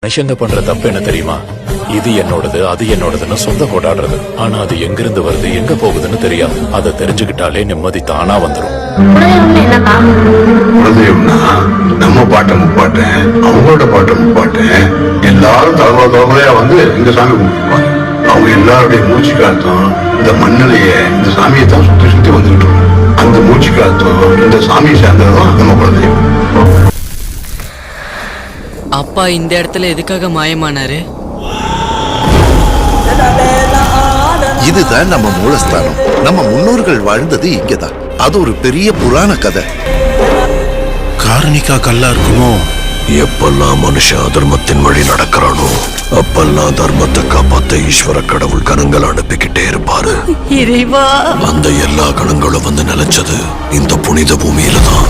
மனுஷங்க பண்ற தப்பு என்ன தெரியுமா? இது என்னோடது அது என்னோடதுன்னு சொந்தம் கொண்டாடுறது. ஆனா அது எங்கிருந்து வருது எங்க போகுதுன்னு தெரியாது. அதை தெரிஞ்சுக்கிட்டாலே நிம்மதி தானா வந்துடும். குலதெய்வம்னா நம்ம பாட்டை முப்பாட்டேன், அவங்களோட பாட்டை முப்பாட்டேன், எல்லாரும் தலைமுறையா வந்து இந்த சாமி கும்பிட்டுருப்பாங்க. அவங்க எல்லாருடைய மூச்சு காத்தும் இந்த மண்ணிலேயே இந்த சாமியை தான் சுத்தி சுத்தி வந்துகிட்டு இருக்கும். அந்த மூச்சு காத்தும் இந்த சாமியை சேர்ந்ததும் நம்ம குலதெய்வம். அப்பா இந்த இடத்துல எதுக்காக மாயமானாரு? இதுதான் நம்ம மூலஸ்தானம். நம்ம முன்னோர்கள் வாழ்ந்தது இங்கதான். அது ஒரு பெரிய புராண கதை. காரணிக்கா கல்லா இருக்குமோ? எப்பெல்லாம் மனுஷன் அதர்மத்தின் வழி நடக்கிறானோ அப்பெல்லாம் தர்மத்தை காப்பாத்த ஈஸ்வர கடவுள் கணங்களை அனுப்பிக்கிட்டே இருப்பாரு. அந்த எல்லா கணங்களும் வந்து நிலைச்சது இந்த புனித பூமியில தான்.